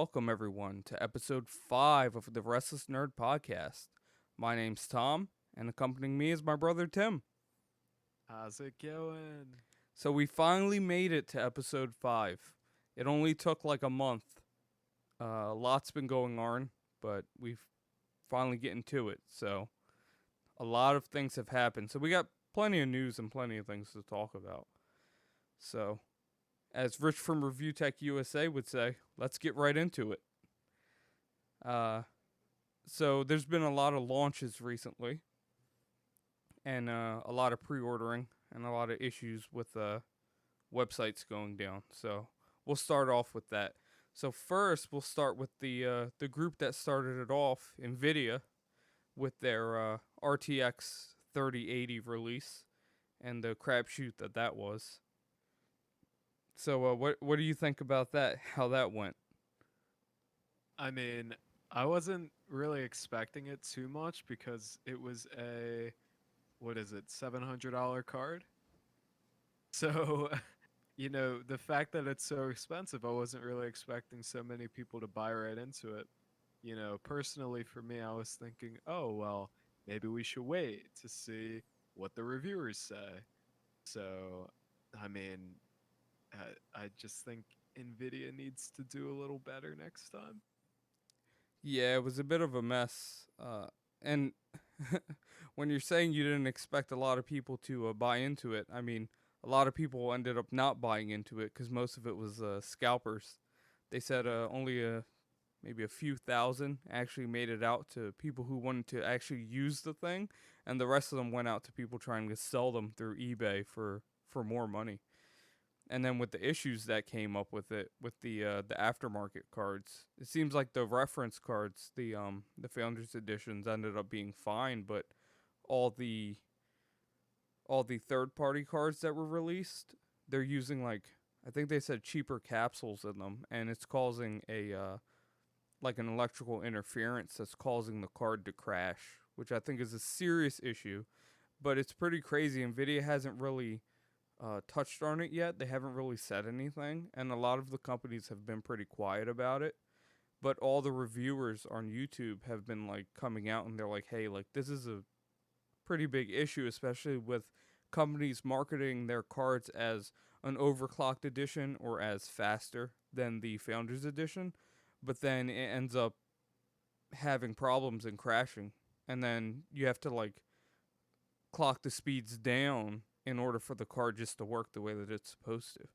welcome everyone to episode 5 of the Restless Nerd podcast. My name's Tom, and accompanying me is my brother Tim. How's it going? So we finally made it to episode 5. It only took like a month. A lot's been going on, but we've finally getting to it. So a lot of things have happened. So we got plenty of news and plenty of things to talk about. So, as Rich from Review Tech USA would say, let's get right into it. Uh, so there's been a lot of launches recently, and a lot of pre-ordering, and a lot of issues with websites going down. So we'll start off with that. So first, we'll start with the group that started it off, Nvidia, with their RTX 3080 release, and the crapshoot that was. So what do you think about that? How that went? I mean, I wasn't really expecting it too much because it was a what is it, $700 card? So, the fact that it's so expensive, I wasn't really expecting so many people to buy right into it. Personally for me, I was thinking, "Oh, well, maybe we should wait to see what the reviewers say." So, I mean, I just think Nvidia needs to do a little better next time. Yeah, it was a bit of a mess. And when you're saying you didn't expect a lot of people to buy into it, I mean, a lot of people ended up not buying into it because most of it was scalpers. They said only maybe a few thousand actually made it out to people who wanted to actually use the thing, and the rest of them went out to people trying to sell them through eBay for more money. And then with the issues that came up with it, with the aftermarket cards, it seems like the reference cards, the founders editions, ended up being fine, but all the all the third party cards that were released, they're using like, I think they said cheaper capsules in them, and it's causing a like an electrical interference that's causing the card to crash, which I think is a serious issue. But it's pretty crazy. Nvidia hasn't really touched on it yet. They haven't really said anything, and a lot of the companies have been pretty quiet about it. But all the reviewers on YouTube have been like coming out and they're like, "Hey, like this is a pretty big issue, especially with companies marketing their cards as an overclocked edition or as faster than the Founders Edition, but then it ends up having problems and crashing, and then you have to like clock the speeds down in order for the card just to work the way that it's supposed to."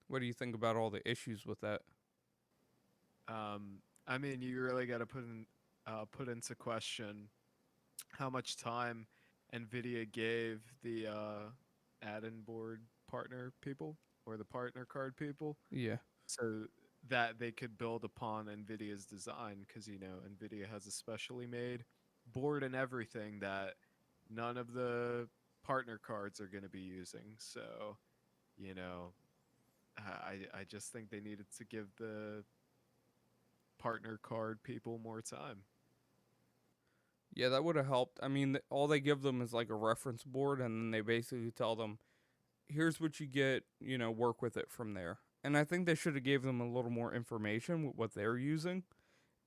What do you think about all the issues with that? I mean, you really got to put into question how much time Nvidia gave the add-in board partner people or the partner card people, Yeah. so that they could build upon Nvidia's design. Because Nvidia has a specially made board and everything that none of the partner cards are going to be using. So you know, I just think they needed to give the partner card people more time. Yeah, that would have helped. I mean, all they give them is like a reference board, and then they basically tell them, "Here's what you get. Work with it from there." And I think they should have gave them a little more information with what they're using,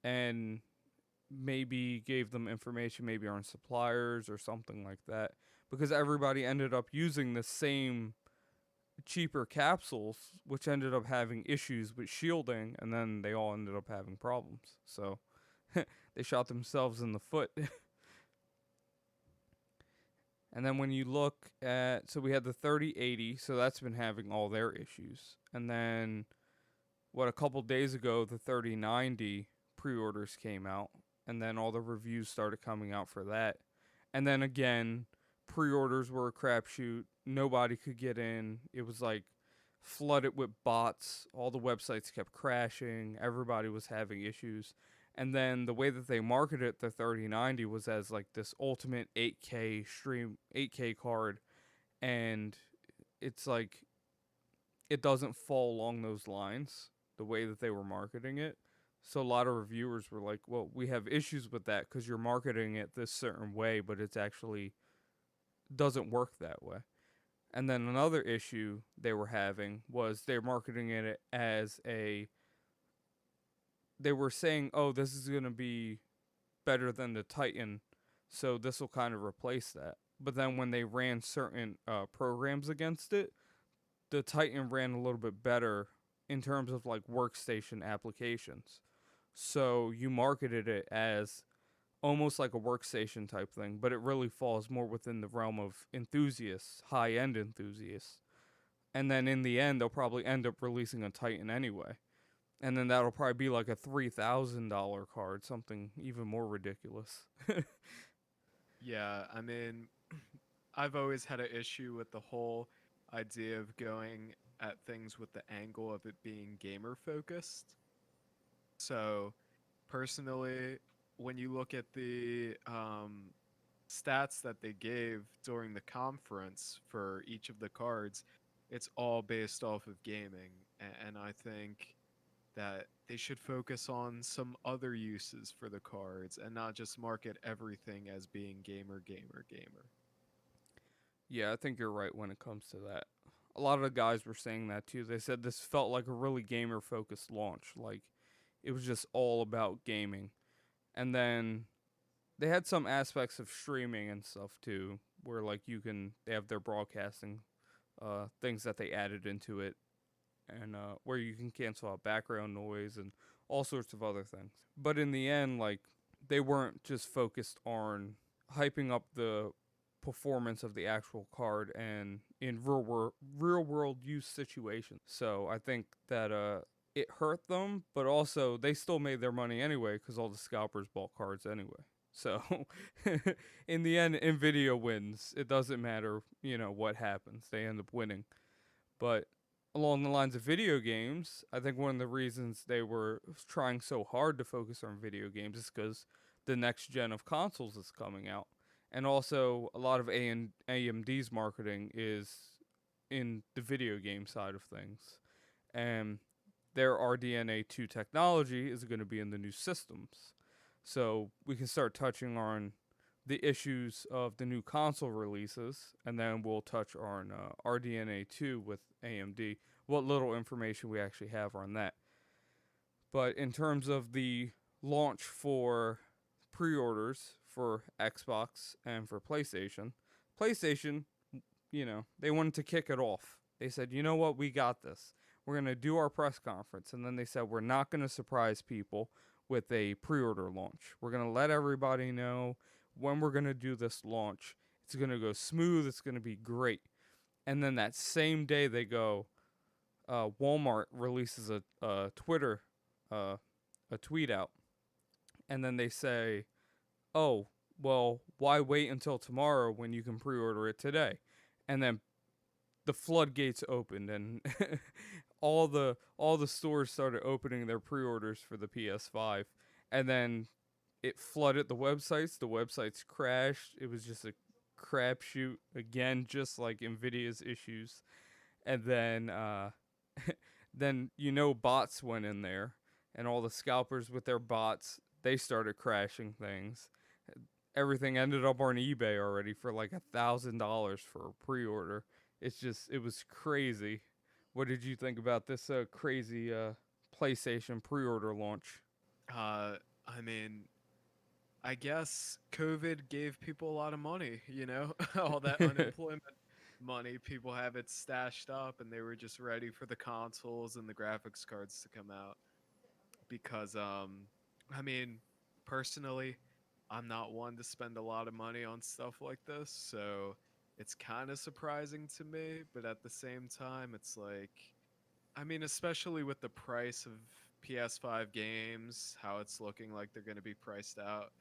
and maybe gave them information maybe on suppliers or something like that, because everybody ended up using the same cheaper capsules, which ended up having issues with shielding, and then they all ended up having problems. So they shot themselves in the foot. And then when you look at, so we had the 3080, so that's been having all their issues. And then, a couple days ago, the 3090 pre orders came out. And then all the reviews started coming out for that. And then again, pre orders were a crapshoot. Nobody could get in. It was like flooded with bots. All the websites kept crashing. Everybody was having issues. And then the way that they marketed the 3090 was as like this ultimate 8K stream, 8K card, and it's like it doesn't fall along those lines the way that they were marketing it. So a lot of reviewers were like, "Well, we have issues with that because you're marketing it this certain way, but it's actually doesn't work that way." And then another issue they were having was they're marketing it as a they were saying, "Oh, this is going to be better than the Titan, so this will kind of replace that." But then when they ran certain programs against it, the Titan ran a little bit better in terms of like workstation applications. So you marketed it as almost like a workstation type thing, but it really falls more within the realm of enthusiasts, high end enthusiasts. And then in the end, they'll probably end up releasing a Titan anyway. And then that'll probably be like a $3,000 card, something even more ridiculous. Yeah, I mean, I've always had an issue with the whole idea of going at things with the angle of it being gamer focused. So, personally, when you look at the stats that they gave during the conference for each of the cards, it's all based off of gaming. And I think that they should focus on some other uses for the cards and not just market everything as being gamer, gamer, gamer. Yeah, I think you're right when it comes to that. A lot of the guys were saying that too. They said this felt like a really gamer focused launch. Like it was just all about gaming. And then they had some aspects of streaming and stuff too, where like they have their broadcasting things that they added into it, and where you can cancel out background noise and all sorts of other things. But in the end, like they weren't just focused on hyping up the performance of the actual card and in real world use situations. So I think that it hurt them, but also they still made their money anyway because all the scalpers bought cards anyway. So in the end, Nvidia wins. It doesn't matter, what happens. They end up winning. But along the lines of video games, I think one of the reasons they were trying so hard to focus on video games is because the next gen of consoles is coming out. And also, a lot of AMD's marketing is in the video game side of things. And their RDNA 2 technology is going to be in the new systems. So we can start touching on the issues of the new console releases, and then we'll touch on RDNA 2 with AMD, what little information we actually have on that. But in terms of the launch for pre orders for Xbox and for PlayStation, they wanted to kick it off. They said, you know what, we got this. We're going to do our press conference. And then they said, we're not going to surprise people with a pre order launch. We're going to let everybody know when we're going to do this launch. It's going to go smooth. It's going to be great. And then that same day, they go, Walmart releases a Twitter, a tweet out. And then they say, oh, well, why wait until tomorrow when you can pre order it today? And then the floodgates opened and all the stores started opening their pre-orders for the PS5, and then it flooded the websites. The websites crashed. It was just a crapshoot again, just like Nvidia's issues. And then then bots went in there, and all the scalpers with their bots, they started crashing things. Everything ended up on eBay already for like $1,000 for a pre-order. It was crazy. What did you think about this crazy PlayStation pre-order launch? I mean, I guess COVID gave people a lot of money, all that unemployment money. People have it stashed up and they were just ready for the consoles and the graphics cards to come out. Because, I mean, personally, I'm not one to spend a lot of money on stuff like this. So it's kind of surprising to me. But at the same time, it's like, I mean, especially with the price of PS5 games, how it's looking like they're going to be priced out,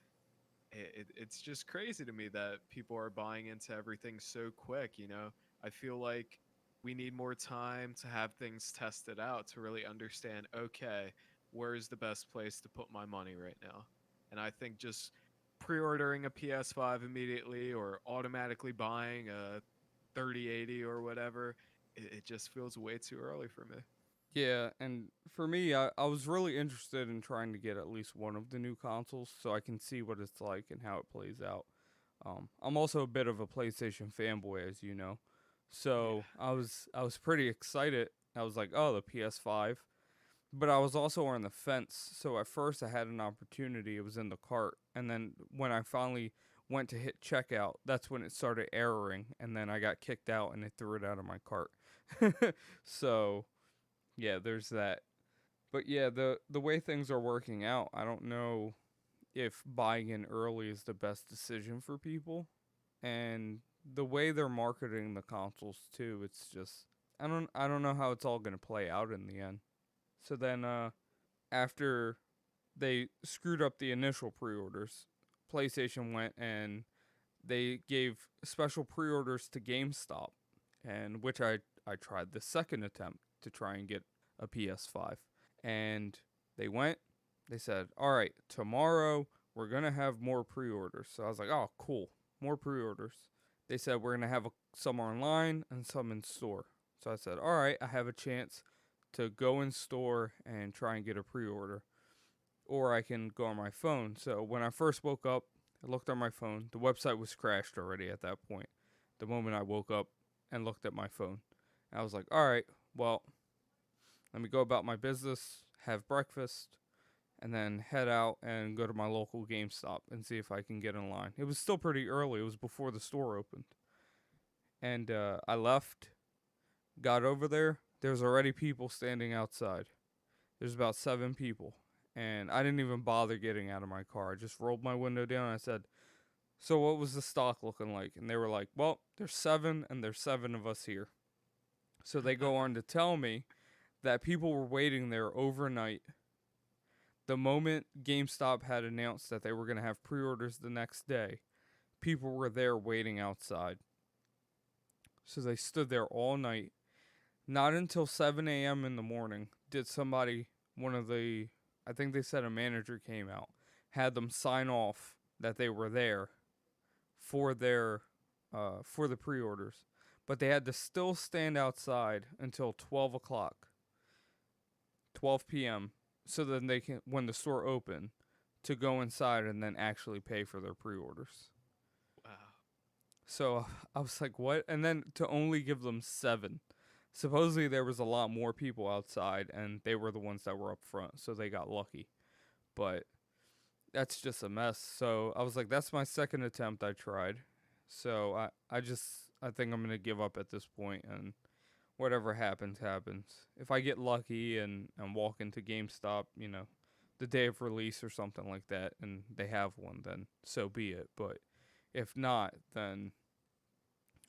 it's just crazy to me that people are buying into everything so quick. I feel like we need more time to have things tested out to really understand, okay, where's the best place to put my money right now? And I think just pre-ordering a PS5 immediately or automatically buying a 3080 or whatever, it just feels way too early for me. Yeah, and for me, I was really interested in trying to get at least one of the new consoles so I can see what it's like and how it plays out. I'm also a bit of a PlayStation fanboy, as you know, Yeah. so I was pretty excited. I was like, oh, the PS5. but I was also on the fence. So at first I had an opportunity. It was in the cart, and then when I finally went to hit checkout, that's when it started erroring, and then I got kicked out, and it threw it out of my cart. So yeah, there's that. But yeah, the way things are working out, I don't know if buying in early is the best decision for people, and the way they're marketing the consoles too, it's just I don't know how it's all gonna play out in the end. So then after they screwed up the initial pre-orders, PlayStation went and they gave special pre-orders to GameStop, and which I tried the second attempt to try and get a PS5, and they went. They said, "All right, tomorrow we're gonna have more pre-orders." So I was like, "Oh, cool, more pre-orders." They said we're gonna have some online and some in store. So I said, "All right, I have a chance to go in store and try and get a pre-order, or I can go on my phone." So when I first woke up, I looked on my phone. The website was crashed already at that point. The moment I woke up and looked at my phone, I was like, "All right, well, let me go about my business, have breakfast, and then head out and go to my local GameStop and see if I can get in line." It was still pretty early. It was before the store opened. And I left, got over there. There's already people standing outside. There's about 7 people. And I didn't even bother getting out of my car. I just rolled my window down and I said, "So what was the stock looking like?" And they were like, "Well, there's 7 and there's 7 of us here." So they go on to tell me that people were waiting there overnight. The moment GameStop had announced that they were going to have pre orders the next day, people were there waiting outside. So they stood there all night. Not until 7 a.m. in the morning did somebody, one of the, I think they said a manager came out, had them sign off that they were there for for the pre-orders. But they had to still stand outside until 12 o'clock, 12 p.m. So then they can, when the store opened, to go inside and then actually pay for their pre-orders. Wow. So I was like, "What?" And then to only give them 7. Supposedly there was a lot more people outside, and they were the ones that were up front, so they got lucky. But that's just a mess. So I was like, "That's my second attempt I tried." So I think I'm gonna give up at this point, and whatever happens, happens. If I get lucky and walk into GameStop, the day of release or something like that, and they have one, then so be it. But if not, then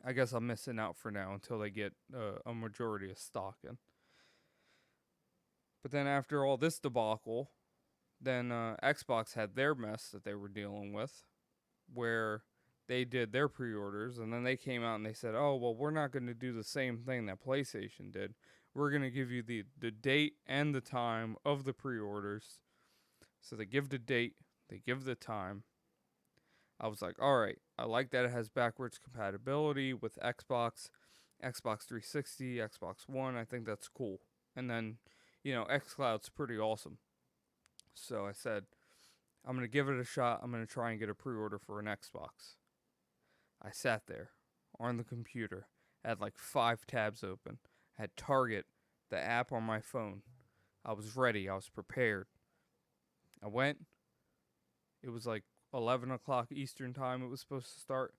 I guess I'm missing out for now until they get a majority of stock in. But then after all this debacle, then Xbox had their mess that they were dealing with, where they did their pre-orders, and then they came out and they said, "Oh, well, we're not going to do the same thing that PlayStation did. We're going to give you the date and the time of the pre-orders." So they give the date, they give the time. I was like, "All right, I like that it has backwards compatibility with Xbox, Xbox 360, Xbox One. I think that's cool." And then, xCloud's pretty awesome. So I said, "I'm going to give it a shot. I'm going to try and get a pre order for an Xbox." I sat there on the computer, had like 5 tabs open, had Target, the app on my phone. I was ready, I was prepared. I went, it was like 11 o'clock Eastern time, it was supposed to start.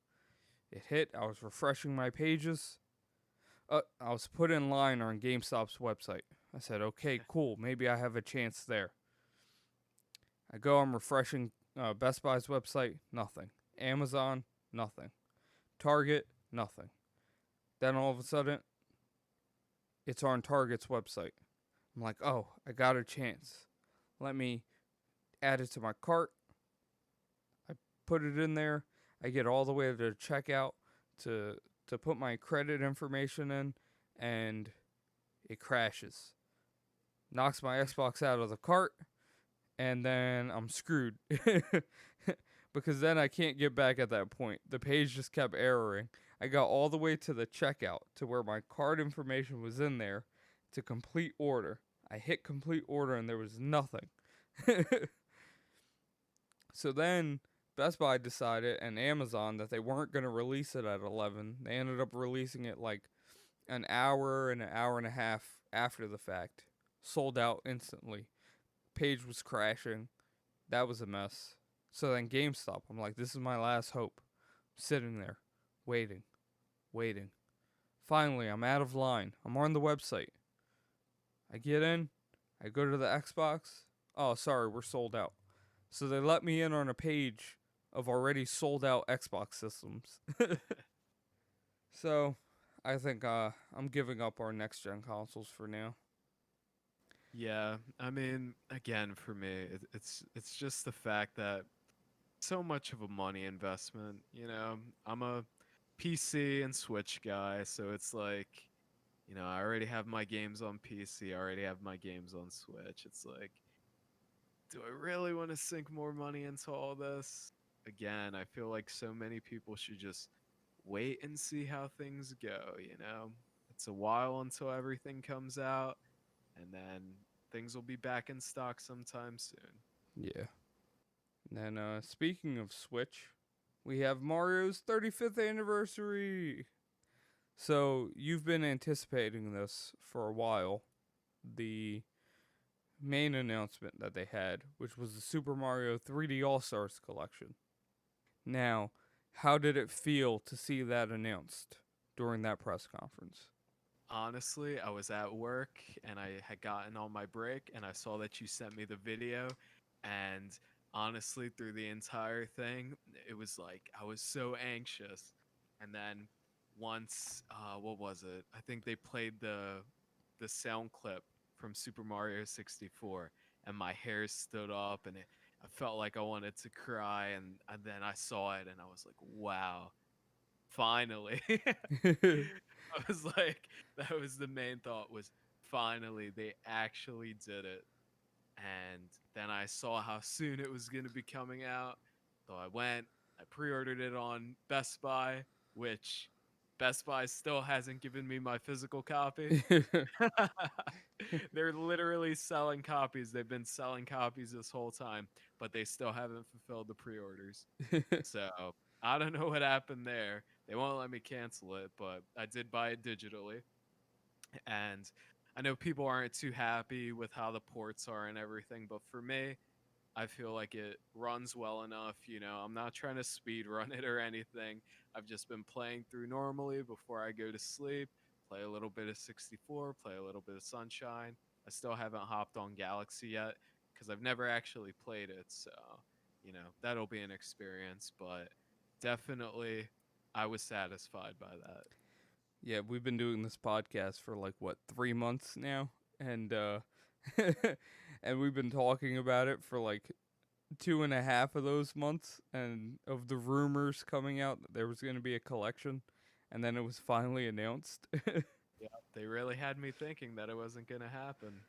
It hit, I was refreshing my pages. I was put in line on GameStop's website. I said, "Okay, cool, maybe I have a chance there." I go, I'm refreshing Best Buy's website, nothing. Amazon, nothing. Target, nothing. Then all of a sudden, it's on Target's website. I'm like, "Oh, I got a chance. Let me add it to my cart." I put it in there. I get all the way to checkout to put my credit information in, and it crashes. Knocks my Xbox out of the cart, and then I'm screwed. Because then I can't get back at that point. The page just kept erroring. I got all the way to the checkout to where my card information was in there to complete order. I hit complete order and there was nothing. So then Best Buy decided and Amazon that they weren't going to release it at 11. They ended up releasing it like an hour and a half after the fact. sold out instantly. Page was crashing. That was a mess. So then GameStop, I'm like, this is my last hope. Sitting there, waiting, waiting. Finally, I'm out of line. I'm on the website. I get in, I go to the Xbox. Oh, sorry, we're sold out. So they let me in on a page of already sold out Xbox systems. So I think I'm giving up our next gen consoles for now. Yeah, I mean, again, for me, it's just the fact that so much of a money investment. I'm a PC and Switch guy, so it's like, I already have my games on PC, I already have my games on Switch. It's like, do I really want to sink more money into all this? Again, I feel like so many people should just wait and see how things go. It's a while until everything comes out, and then things will be back in stock sometime soon. Yeah. And then speaking of Switch, we have Mario's 35th anniversary. So you've been anticipating this for a while. The main announcement that they had, which was the Super Mario 3D All Stars collection. Now, how did it feel to see that announced during that press conference? Honestly, I was at work and I had gotten on my break and I saw that you sent me the video. And honestly, through the entire thing, it was like I was so anxious. And then once, what was it? I think they played the sound clip from Super Mario 64, and my hair stood up, and I felt like I wanted to cry. And then I saw it, and I was like, wow, finally. I was like, that was the main thought, was finally they actually did it. And then I saw how soon it was going to be coming out. So I went, I pre-ordered it on Best Buy, which Best Buy still hasn't given me my physical copy. They're literally selling copies. They've been selling copies this whole time, but they still haven't fulfilled the pre-orders. So I don't know what happened there. They won't let me cancel it, but I did buy it digitally. And I know people aren't too happy with how the ports are and everything, but for me, I feel like it runs well enough. I'm not trying to speed run it or anything. I've just been playing through normally before I go to sleep, play a little bit of 64, play a little bit of Sunshine. I still haven't hopped on Galaxy yet because I've never actually played it. So, that'll be an experience, but definitely I was satisfied by that. Yeah, we've been doing this podcast for like what 3 months now, and and we've been talking about it for like 2.5 of those months, and of the rumors coming out that there was going to be a collection, and then it was finally announced. Yeah, they really had me thinking that it wasn't going to happen.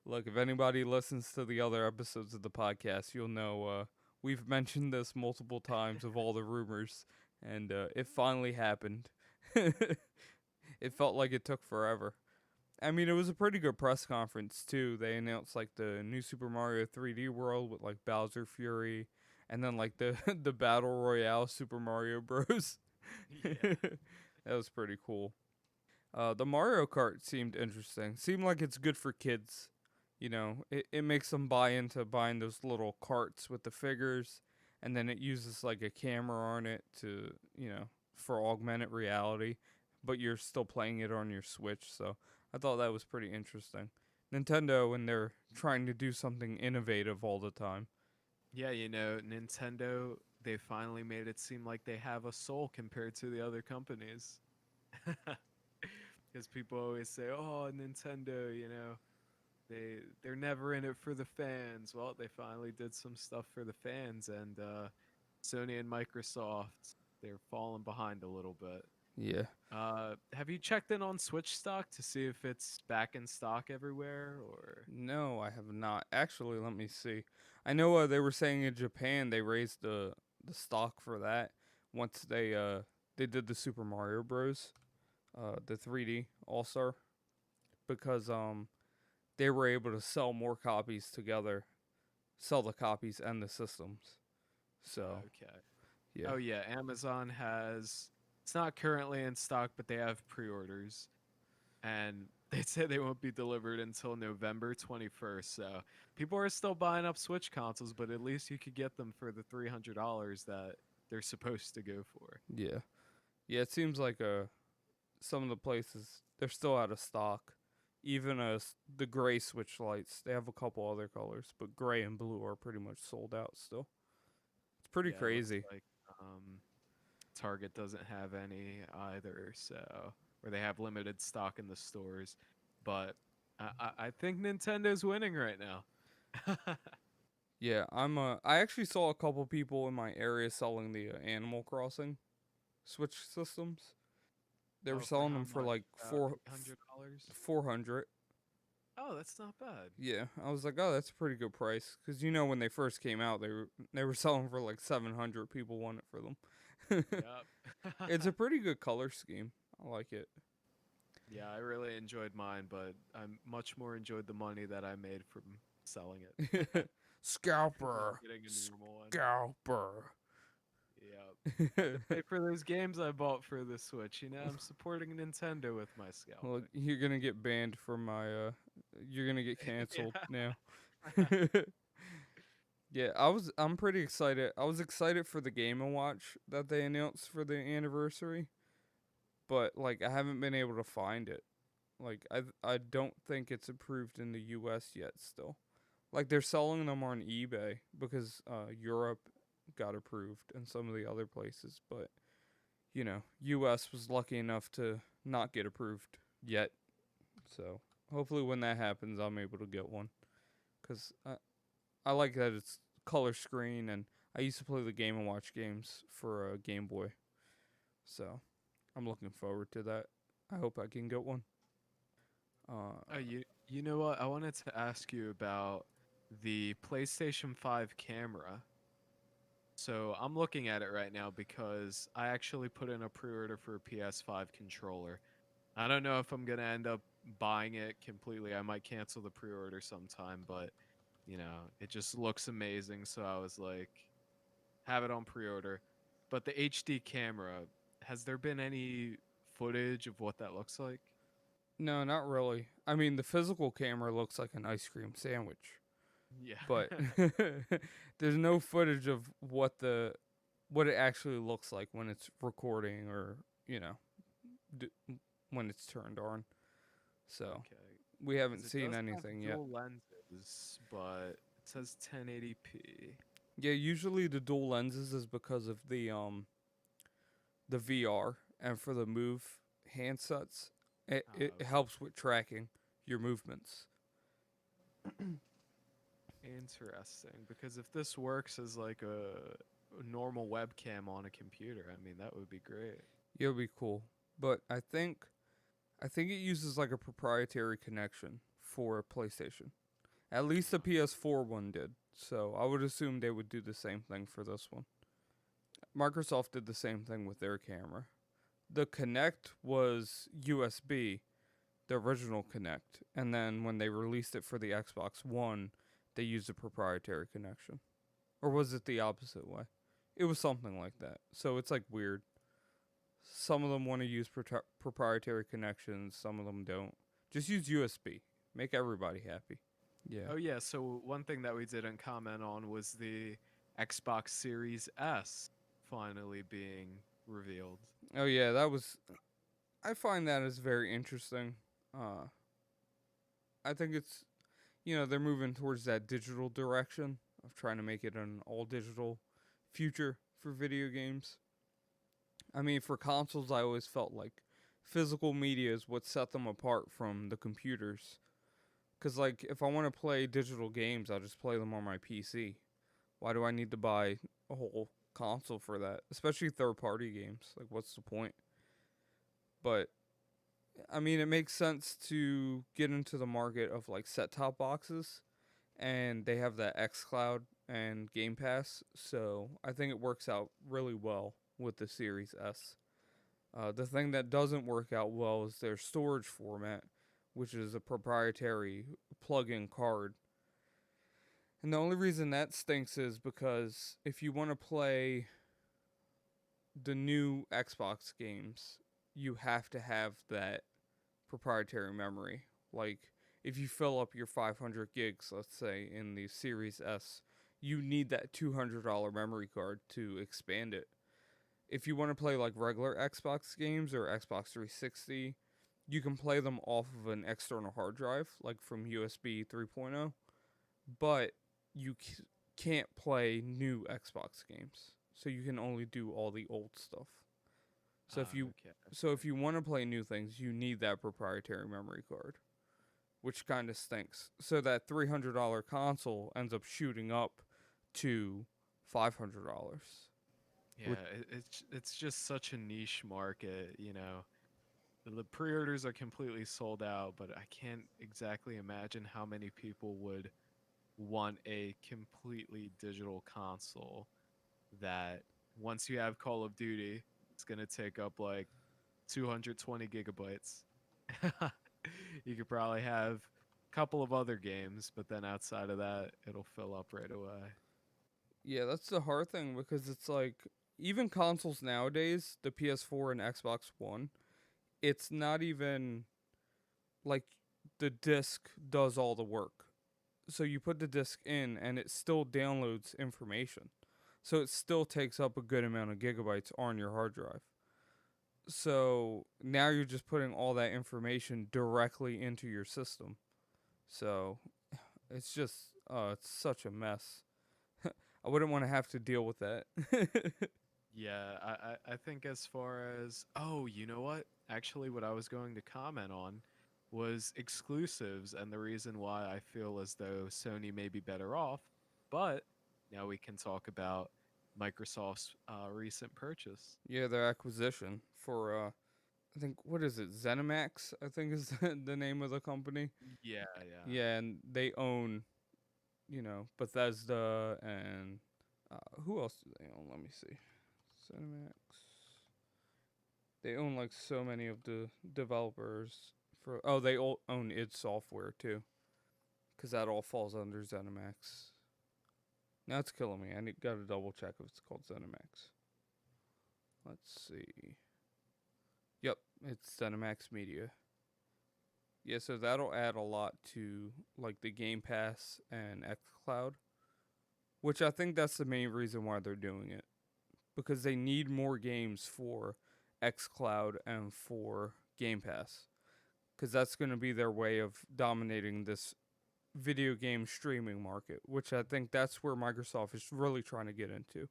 Look, if anybody listens to the other episodes of the podcast, you'll know we've mentioned this multiple times of all the rumors, and it finally happened. It felt like it took forever. I mean, it was a pretty good press conference too. They announced like the new Super Mario 3D World with like Bowser Fury, and then like the the Battle Royale Super Mario Bros. Yeah. That was pretty cool. The Mario Kart seemed interesting. Seemed like it's good for kids. It makes them buy into buying those little carts with the figures, and then it uses like a camera on it to, for augmented reality, but you're still playing it on your Switch. So I thought that was pretty interesting. Nintendo, when they're trying to do something innovative all the time. Yeah, Nintendo, they finally made it seem like they have a soul compared to the other companies. Because people always say, "Oh, Nintendo, they're never in it for the fans." Well, they finally did some stuff for the fans, and Sony and Microsoft, they're falling behind a little bit. Yeah. Have you checked in on Switch stock to see if it's back in stock everywhere, or? No, I have not. Actually, let me see. I know they were saying in Japan they raised the stock for that once they did the Super Mario Bros. The 3D All Star, because they were able to sell more copies together, sell the copies and the systems. So Okay. yeah. Oh yeah, Amazon has. It's not currently in stock, but they have pre-orders, and They say they won't be delivered until November 21st. So people are still buying up Switch consoles, but at least you could get them for the $300 that they're supposed to go for. Yeah, yeah. It seems like some of the places they're still out of stock. Even the gray Switch lights, they have a couple other colors, but gray and blue are pretty much sold out still. It's pretty Yeah, it looks crazy. like Target doesn't have any either, so or they have limited stock in the stores. But I think Nintendo's winning right now. Yeah, I actually saw a couple people in my area selling the Animal Crossing Switch systems. They were Oh, for selling how them for much? like About $800? 400. Oh, that's not bad. Yeah, I was like, oh, that's a pretty good price because when they first came out, they were selling for like 700. People wanted for them. Yep. It's a pretty good color scheme. I like it. Yeah, I really enjoyed mine, but I much more enjoyed the money that I made from selling it than Scalper, getting a normal one. scalper. Yep. Had to pay for those games I bought for the Switch. I'm supporting Nintendo with my Well, scalping. you're gonna get banned from my. You're gonna get canceled now. Yeah. Yeah, I'm pretty excited. I was excited for the Game and Watch that they announced for the anniversary, but like I haven't been able to find it. Like I don't think it's approved in the US yet still. Like they're selling them on eBay because Europe got approved and some of the other places, but US was lucky enough to not get approved yet. So, hopefully when that happens I'm able to get one cuz I like that it's color screen, and I used to play the Game and Watch games for a Game Boy. So, I'm looking forward to that. I hope I can get one. Uh, Oh, you know what? I wanted to ask you about the PlayStation 5 camera. So I'm looking at it right now because I actually put in a pre-order for a PS5 controller. I don't know if I'm gonna end up buying it completely. I might cancel the pre-order sometime, but it just looks amazing. So I was like, have it on pre-order. But the HD camera, has there been any footage of what that looks like? no, not really. I mean, the physical camera looks like an ice cream sandwich, Yeah. but there's no footage of what it actually looks like when it's recording or d- when it's turned on. So Okay. we haven't Because it seen does have anything yet. dual lenses, but it says 1080p. Yeah, usually the dual lenses is because of the VR and for the move handsets. It Oh, helps with tracking your movements. interesting. Because if this works as like a normal webcam on a computer, I mean, that would be great. It'll be cool. But I think it uses like a proprietary connection for PlayStation. At least the PS4 one did. So I would assume they would do the same thing for this one. Microsoft did the same thing with their camera. The Kinect was USB, the original Kinect, and then when they released it for the Xbox One, they used a proprietary connection. Or was it the opposite way? It was something like that. So it's like weird. Some of them want to use proprietary connections, some of them don't. Just use USB. Make everybody happy. Yeah. Oh yeah, so one thing that we didn't comment on was the Xbox Series S finally being revealed. Oh yeah, that was. I find that as very interesting. Uh, I think it's they're moving towards that digital direction of trying to make it an all digital future for video games. I mean, for consoles, I always felt like physical media is what set them apart from the computers. Because, like, if I want to play digital games, I'll just play them on my PC. Why do I need to buy a whole console for that? Especially third party games. Like, what's the point? But, I mean, it makes sense to get into the market of, like, set top boxes. And they have that xCloud and Game Pass. So, I think it works out really well with the Series S. The thing that doesn't work out well is their storage format, which is a proprietary plug in card. And the only reason that stinks is because if you want to play the new Xbox games, you have to have that proprietary memory. Like if you fill up your 500 gigs, let's say in the Series S, you need that $200 memory card to expand it. If you want to play like regular Xbox games or Xbox 360, you can play them off of an external hard drive, like from USB 3.0, but you can't play new Xbox games. So you can only do all the old stuff. So if you Okay. so Okay. if you want to play new things, you need that proprietary memory card, which kind of stinks. So that $300 console ends up shooting up to $500. Yeah, Which it's just such a niche market, you know. The pre-orders are completely sold out, but I can't exactly imagine how many people would want a completely digital console that once you have Call of Duty, it's going to take up like 220 gigabytes. You could probably have a couple of other games, but then outside of that, it'll fill up right away. Yeah, that's the hard thing because it's like even consoles nowadays, the PS4 and Xbox One, it's not even like the disc does all the work. So you put the disc in and it still downloads information. So it still takes up a good amount of gigabytes on your hard drive. So now you're just putting all that information directly into your system. So it's just it's such a mess. I wouldn't want to have to deal with that. Yeah, I think as far as, oh, you know what? Actually, what I was going to comment on was exclusives and the reason why I feel as though Sony may be better off. But now we can talk about Microsoft's recent purchase. Yeah, their acquisition for I think what is it? ZeniMax, I think is the name of the company. Yeah, yeah. Yeah, and they own, Bethesda and who else do they own? Let me see. ZeniMax. They own like so many of the developers for. Oh, they all own id Software too, because that all falls under ZeniMax. Now it's killing me. Gotta double check if it's called ZeniMax. Let's see. Yep, it's ZeniMax Media. Yeah, so that'll add a lot to like the Game Pass and xCloud, which I think that's the main reason why they're doing it because they need more games for xCloud and for Game Pass because that's going to be their way of dominating this video game streaming market, which I think that's where Microsoft is really trying to get into.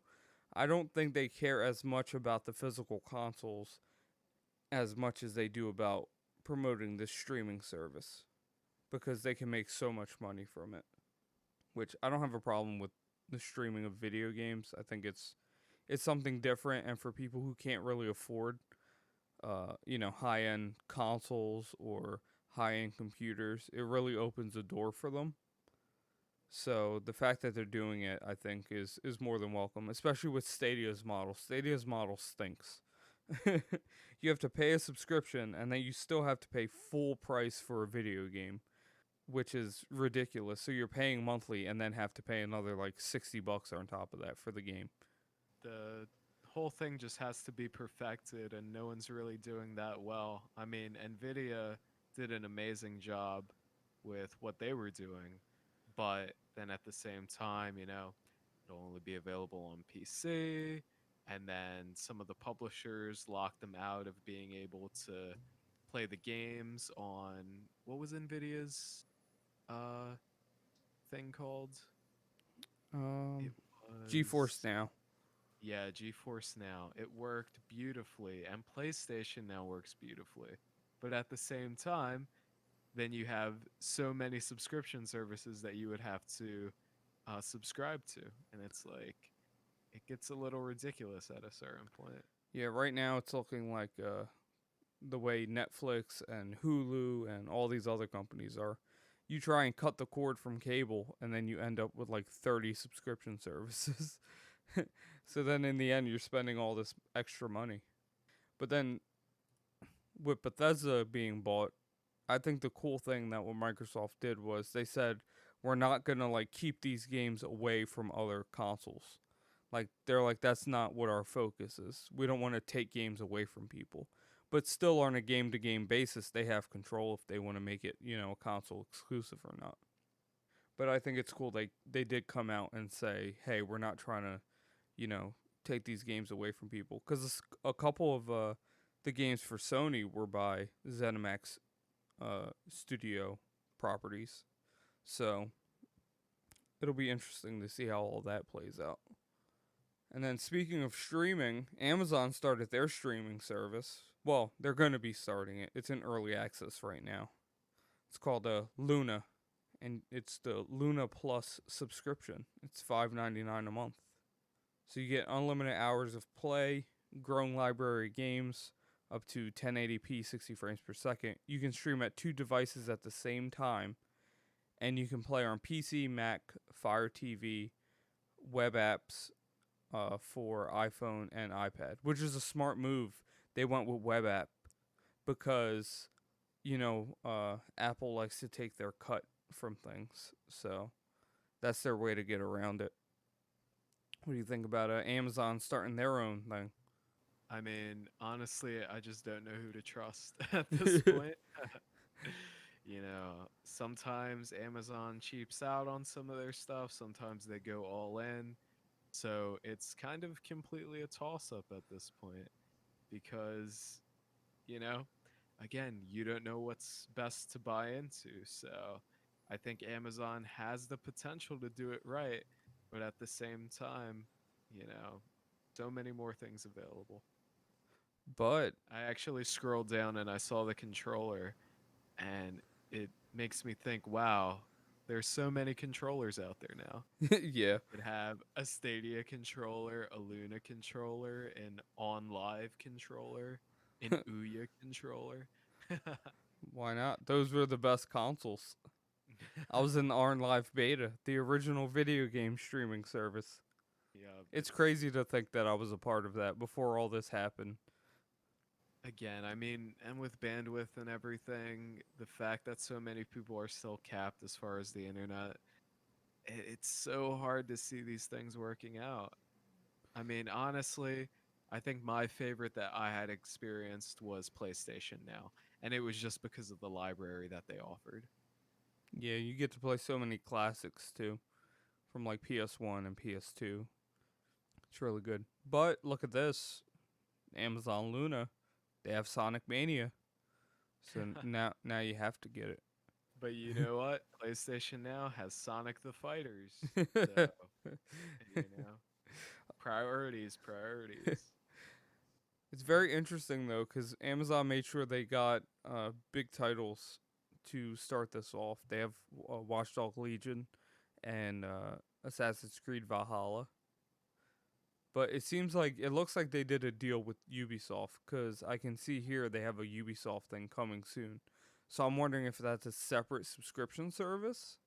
I don't think they care as much about the physical consoles as much as they do about promoting this streaming service because they can make so much money from it. Which I don't have a problem with the streaming of video games. I think it's something different, and for people who can't really afford, high end consoles or high end computers, it really opens a door for them. So the fact that they're doing it, I think, is more than welcome, especially with Stadia's model. Stadia's model stinks. You have to pay a subscription, and then you still have to pay full price for a video game, which is ridiculous. So you're paying monthly, and then have to pay another like $60 on top of that for the game. The whole thing just has to be perfected, and no one's really doing that well. I mean, Nvidia did an amazing job with what they were doing, but then at the same time, you know, it'll only be available on PC, and then some of the publishers locked them out of being able to play the games on what was Nvidia's uh thing called? It Um, GeForce was, Now. yeah, GeForce Now. It worked beautifully, and PlayStation Now works beautifully. But at the same time, then you have so many subscription services that you would have to subscribe to, and it's like it gets a little ridiculous at a certain point. Yeah, right now it's looking like the way Netflix and Hulu and all these other companies are. You try and cut the cord from cable, and then you end up with like 30 subscription services. So then in the end, you're spending all this extra money. But then with Bethesda being bought, I think the cool thing that what Microsoft did was they said we're not gonna like keep these games away from other consoles. Like they're like that's not what our focus is. We don't want to take games away from people. but still on a game to game basis, they have control if they want to make it, a console exclusive or not. But I think it's cool they did come out and say, hey, we're not trying to, you know, take these games away from people, because a couple of the games for Sony were by ZeniMax studio properties. So it'll be interesting to see how all that plays out. And then speaking of streaming, Amazon started their streaming service. Well, they're going to be starting it. It's in early access right now. It's called Luna, and it's the Luna Plus subscription. It's $5.99 a month. So you get unlimited hours of play, growing library of games, up to 1080p 60 frames per second. You can stream at two devices at the same time, and you can play on PC, Mac, Fire TV, web apps for iPhone and iPad, which is a smart move. They went with web app because Apple likes to take their cut from things, so that's their way to get around it. What do you think about Amazon starting their own thing? I mean, honestly, I just don't know who to trust at this point. Sometimes Amazon cheaps out on some of their stuff, sometimes they go all in. So it's kind of completely a toss up at this point because, you know, again, you don't know what's best to buy into. So I think Amazon has the potential to do it right, but at the same time, you know, so many more things available. But I actually scrolled down and I saw the controller, and it makes me think, wow, there's so many controllers out there now. yeah, Could have a Stadia controller, a Luna controller, an On Live controller, an Ouya controller. why not? Those were the best consoles. I was in the Arn Live beta, the original video game streaming service. Yeah, It's it's crazy to think that I was a part of that before all this happened. again, I mean, and with bandwidth and everything, the fact that so many people are still capped as far as the internet, it's so hard to see these things working out. I mean, honestly, I think my favorite that I had experienced was PlayStation Now, and it was just because of the library that they offered. Yeah, you get to play so many classics too, from like PS1 and PS2. It's really good. But look at this, Amazon Luna. They have Sonic Mania, so now you have to get But you know what? PlayStation Now has Sonic the Fighters. So, it. you know, priorities, priorities. It's very interesting though, because Amazon made sure they got big titles to start this off. They have Watchdog Legion and Assassin's Creed Valhalla. But it looks like they did a deal with Ubisoft, because I can see here they have a Ubisoft thing coming soon. So I'm wondering if that's a separate subscription service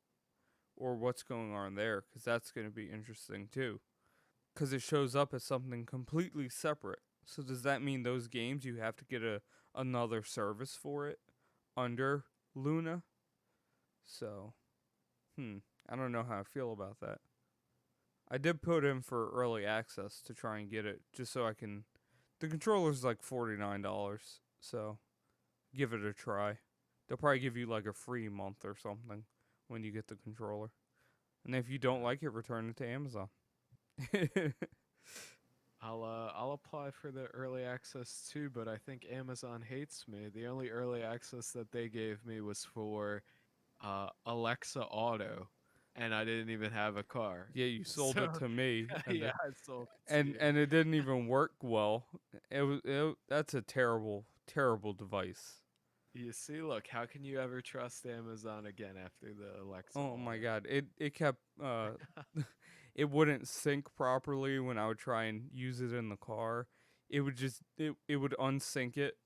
or what's going on there, because that's going to be interesting too. Because it shows up as something completely separate. So does that mean those games you have to get another service for it under Luna? So, I don't know how I feel about that. I did put in for early access to try and get it, just so I can. The controller's like $49, so give it a try. They'll probably give you like a free month or something when you get the controller. And if you don't Yeah. like it, return it to Amazon. I'll apply for the early access too, but I think Amazon hates me. The only early access that they gave me was for Alexa Auto, and I didn't even have a car. Yeah, you sold it So to me, yeah, I sold it to and you. and it didn't even work well. That's a terrible device. You see, look, how can you ever trust Amazon again after the Alexa Oh my Auto? god, it kept it wouldn't sync properly when I would try and use it in the car. It would unsync it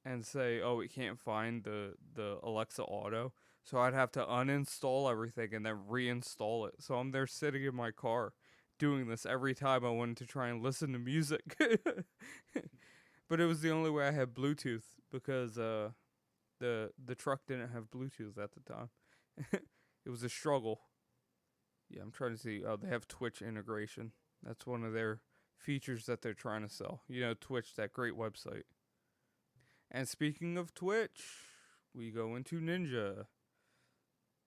and say, "Oh, it can't find the Alexa Auto." So I'd have to uninstall everything and then reinstall it. So I'm there sitting in my car doing this every time I wanted to try and listen to music. But it was the only way I had Bluetooth, because the truck didn't have Bluetooth at the time. It was a struggle. Yeah, I'm trying to see. Oh, they have Twitch integration. That's one of their features that they're trying to sell. Twitch, that great website. And speaking of Twitch, we go into Ninja.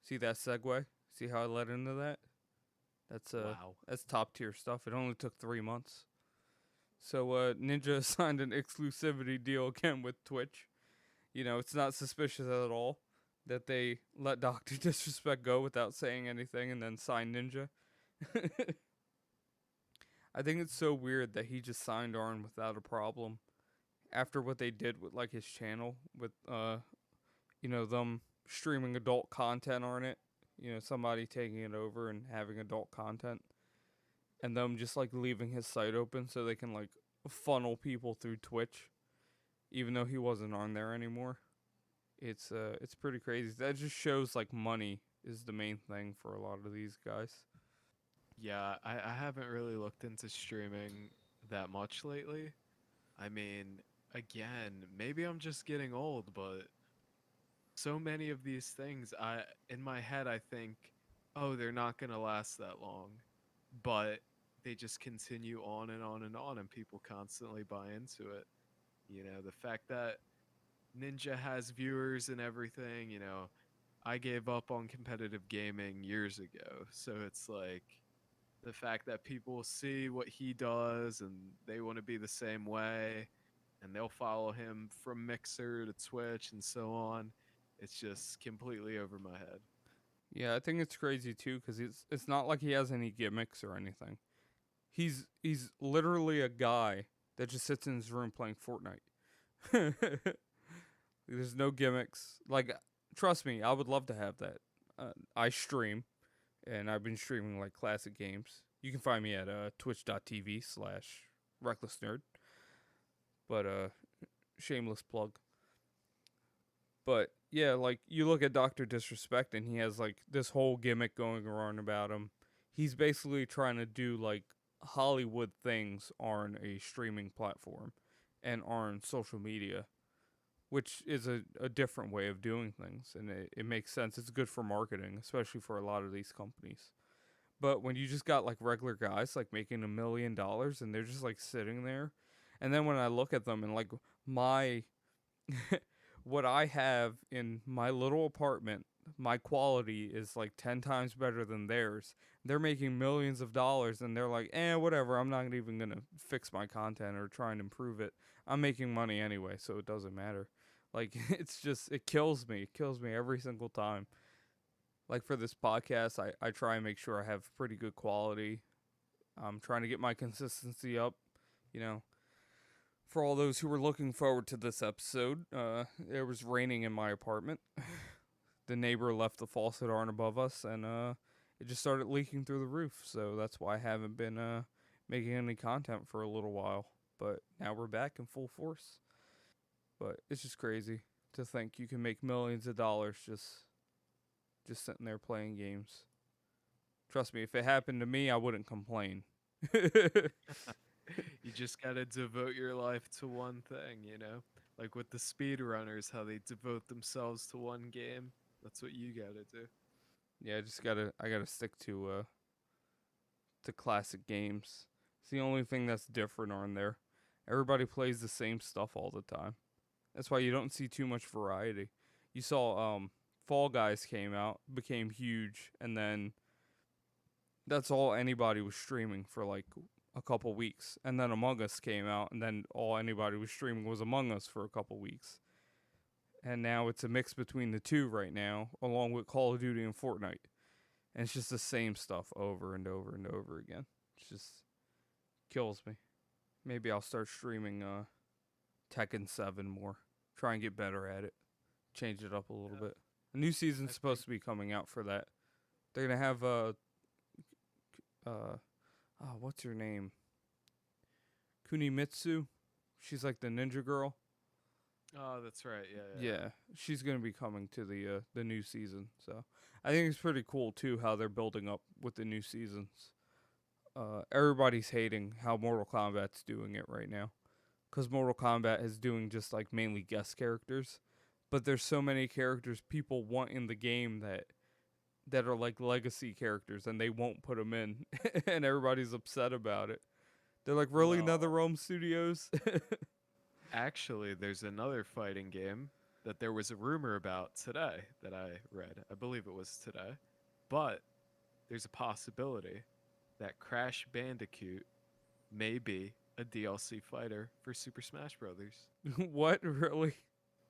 See that segue? See how I led into that? That's Wow. that's top tier stuff. It only took 3 months. So Ninja signed an exclusivity deal again with Twitch. You know, it's not suspicious at all that they let Doctor Disrespect go without saying anything and then sign Ninja. I think it's so weird that he just signed Arn without a problem after what they did with like his channel with them streaming adult content on it. You know, somebody taking it over and having adult content, and them just like leaving his site open so they can like funnel people through Twitch, even though he wasn't on there anymore. It's pretty crazy. That just shows like money is the main thing for a lot of these guys. Yeah, I haven't really looked into streaming that much lately. I mean, again, maybe I'm just getting old, but so many of these things, in my head I think, oh, they're not going to last that long. But they just continue on and on and on, and people constantly buy into it. You know, the fact that Ninja has viewers and everything, I gave up on competitive gaming years ago. So it's like the fact that people see what he does and they want to be the same way and they'll follow him from Mixer to Twitch and so on. It's just completely over my head. Yeah, I think it's crazy too because it's not like he has any gimmicks or anything. He's literally a guy that just sits in his room playing Fortnite. There's no gimmicks. Like, trust me, I would love to have that. I stream, and I've been streaming like classic games. You can find me at twitch.tv/recklessnerd. But shameless plug. But yeah, like you look at Doctor Disrespect, and he has like this whole gimmick going around about him. He's basically trying to do like Hollywood things on a streaming platform and on social media, which is a different way of doing things, and it makes sense. It's good for marketing, especially for a lot of these companies. But when you just got like regular guys like making $1 million and they're just like sitting there, and then when I look at them and like my what I have in my little apartment, my quality is like 10 times better than theirs. They're making millions of dollars and they're like, whatever, I'm not even going to fix my content or try and improve it. I'm making money anyway, so it doesn't matter. Like, it's just, it kills me. It kills me every single time. Like, for this podcast, I try and make sure I have pretty good quality. I'm trying to get my consistency up, you know, for all those who were looking forward to this episode, it was raining in my apartment. The neighbor left the faucet on above us, and it just started leaking through the roof. So that's why I haven't been making any content for a little while. But now we're back in full force. But it's just crazy to think you can make millions of dollars just sitting there playing games. Trust me, if it happened to me, I wouldn't complain. You just got to devote your life to one thing, Like with the speedrunners, how they devote themselves to one game. That's what you got to do. Yeah, I gotta stick to classic games. It's the only thing that's different on there. Everybody plays the same stuff all the time. That's why you don't see too much variety. You saw Fall Guys came out, became huge, and then that's all anybody was streaming for like a couple weeks. And then Among Us came out, and then all anybody was streaming was Among Us for a couple weeks. And now it's a mix between the two right now, along with Call of Duty and Fortnite. And it's just the same stuff over and over and over again. It just kills me. Maybe I'll start streaming Tekken 7 more. Try and get better at it. Change it up a little Yeah, bit. A new season's I supposed think to be coming out for that. They're gonna have what's her name? Kunimitsu. She's like the ninja girl. Oh, that's right. Yeah, yeah, Yeah, she's gonna be coming to the new season. So I think it's pretty cool too how they're building up with the new seasons. Everybody's hating how Mortal Kombat's doing it right now, because Mortal Kombat is doing just like mainly guest characters, but there's so many characters people want in the game that are like legacy characters, and they won't put them in, and everybody's upset about it. They're like, yeah. really, Well, NetherRealm Studios? Actually, there's another fighting game that there was a rumor about today that I read. I believe it was today. But there's a possibility that Crash Bandicoot may be a DLC fighter for Super Smash Brothers. What really?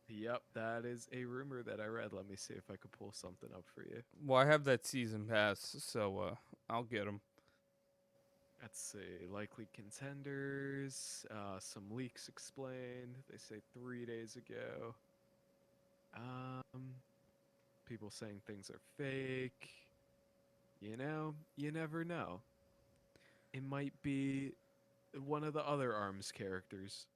Yep, that is a rumor that I read. Let me see if I could pull something up for you. Well, I have that season pass, so I'll get them. Let's see. Likely contenders. Some leaks explained. They say 3 days ago. Um, People saying things are fake. You never know. It might be one of the other ARMS characters.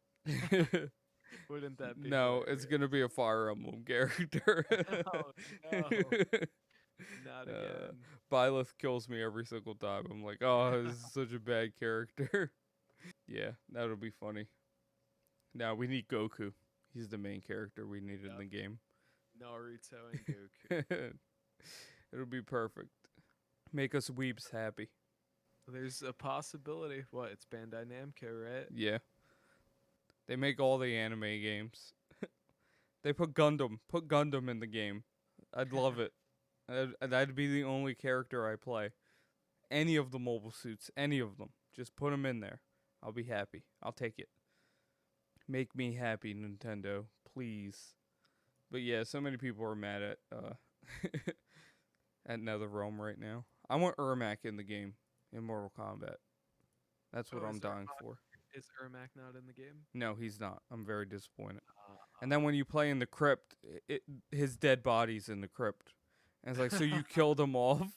Wouldn't that be No, it's hilarious? gonna be a Fire Emblem character. Oh no, not uh, again. Byleth kills me every single time. I'm like, oh, this is such a bad character. Yeah, that'll be funny. Now we need Goku. He's the main character we need in Yep, the game. Naruto and Goku. It'll be perfect. Make us weeps happy. There's a possibility. What? It's Bandai Namco, right? Yeah. They make all the anime games. They put Gundam. Put Gundam in the game. I'd love it. That'd be the only character I play. Any of the mobile suits, any of them. Just put them in there. I'll be happy. I'll take it. Make me happy, Nintendo, please. But yeah, so many people are mad at at NetherRealm right now. I want Ermac in the game in Mortal Kombat. That's what Oh, I'm dying for. Is Ermac not in the game? No, he's not. I'm very disappointed. And then Uh, when you play in the crypt, his dead body's in the crypt. And it's like, so you killed him off?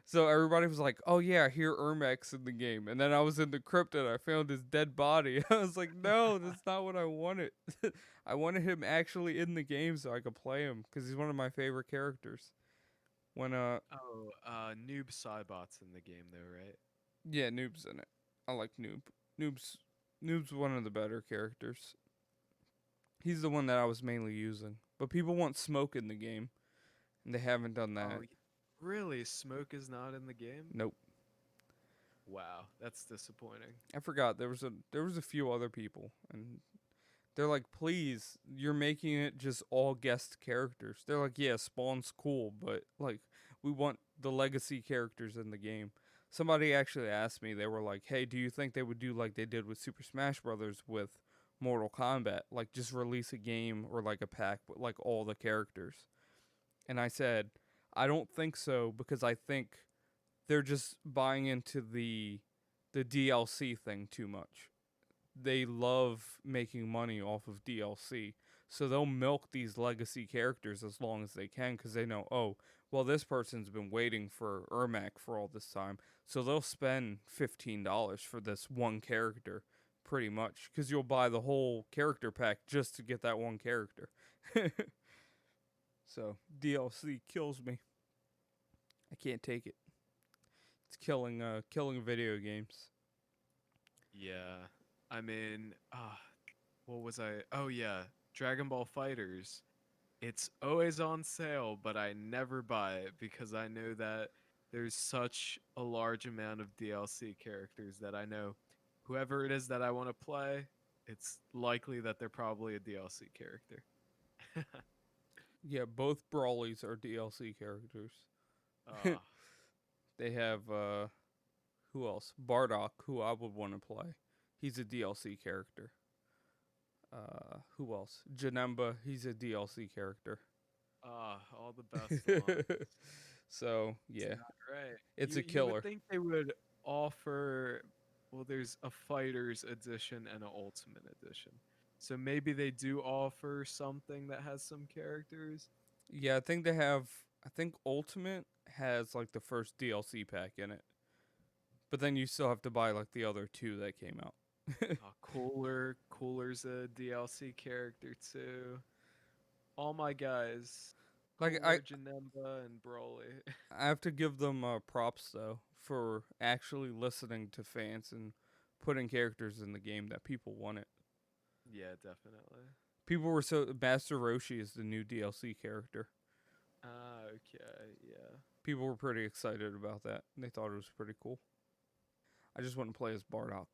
So everybody was like, oh yeah, here Ermac's in the game. And then I was in the crypt and I found his dead body. I was like, no, that's not what I wanted. I wanted him actually in the game so I could play him because he's one of my favorite characters. When Noob Saibot's in the game though, right? Yeah, Noob's in it. I like Noob. Noob's Noob's one of the better characters. He's the one that I was mainly using. But people want Smoke in the game, and they haven't done that. Really? Smoke is not in the game? Nope. Wow, that's disappointing. I forgot there was a few other people, and they're like, please, you're making it just all guest characters. They're like, yeah, Spawn's cool, but like, we want the legacy characters in the game. Somebody actually asked me, they were like, hey, do you think they would do like they did with Super Smash Brothers with Mortal Kombat? Like, just release a game or like a pack with like all the characters. And I said, I don't think so because I think they're just buying into the DLC thing too much. They love making money off of DLC. So they'll milk these legacy characters as long as they can because they know, oh, well, this person's been waiting for Ermac for all this time. So they'll spend $15 for this one character, pretty much, because you'll buy the whole character pack just to get that one character. So DLC kills me. I can't take it. It's killing video games. Yeah. I mean, what was I? Oh yeah, Dragon Ball Fighters. It's always on sale, but I never buy it because I know that there's such a large amount of DLC characters that I know whoever it is that I want to play, it's likely that they're probably a DLC character. Yeah, both Brawlies are DLC characters. uh, They have who else? Bardock, who I would want to play. He's a DLC character. Who else? Janemba, he's a DLC character. all the best ones. So It's yeah, not right. it's a You would killer. think they would offer, well, there's a Fighters edition and an Ultimate edition. So maybe they do offer something that has some characters. Yeah, I think they have. I think Ultimate has like the first DLC pack in it, but then you still have to buy like the other two that came out. Cooler's a DLC character too. All my guys, Like I, Cooler, Janemba, and Broly. I have to give them props though for actually listening to fans and putting characters in the game that people wanted. Yeah, definitely. People were so Master Roshi is the new DLC character. Okay, yeah. People were pretty excited about that. They thought it was pretty cool. I just want to play as Bardock.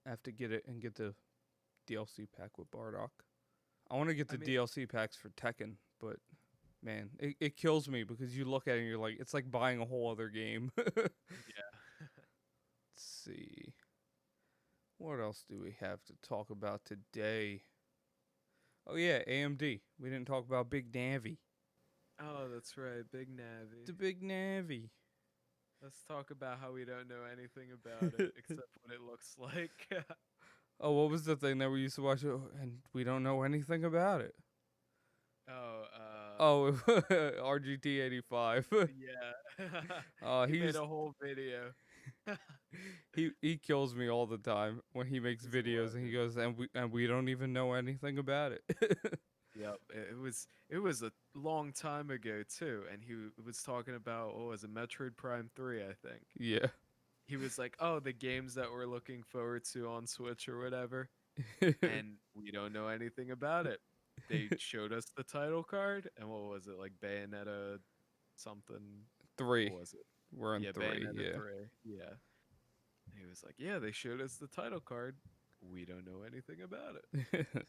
I have to get it and get the DLC pack with Bardock. I want to get I the mean, DLC packs for Tekken, but man, it kills me because you look at it and you're like, it's like buying a whole other game. Let's yeah. see. What else do we have to talk about today? Oh yeah, AMD. We didn't talk about Big Navi. Oh, that's right, Big Navi. The Big Navi. Let's talk about how we don't know anything about it except what it looks like. Oh, what was the thing that we used to watch? Oh, and we don't know anything about it. Oh, Oh, RGT 85. yeah. He He made was a whole video. he kills me all the time when he makes He's a videos and he legend. goes and we don't even know anything about it. Yep, it was a long time ago too, and he was talking about what was it, Metroid Prime 3, I think. Yeah. He was like, "Oh, the games that we're looking forward to on Switch or whatever," and we don't know anything about it. They showed us the title card, and what was it, like Bayonetta something? Three. What was it? We're on Yeah, three. Bayonetta 3. Yeah. He was like, "Yeah, they showed us the title card. We don't know anything about it." Yeah.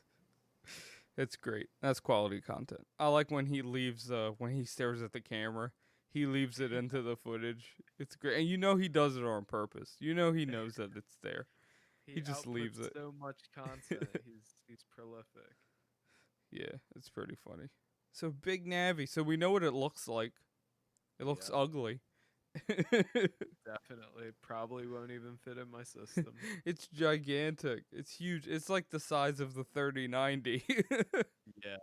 It's great. That's quality content. I like when he leaves. When he stares at the camera, he leaves it into the footage. It's great, and you know he does it on purpose. You know he knows that it's there. He He just leaves outputs it. so much content. He's prolific. Yeah, it's pretty funny. So Big Navi. So we know what it looks like. It looks Yeah, ugly. definitely. Probably won't even fit in my system. It's gigantic. It's huge. It's like the size of the 3090. Yeah.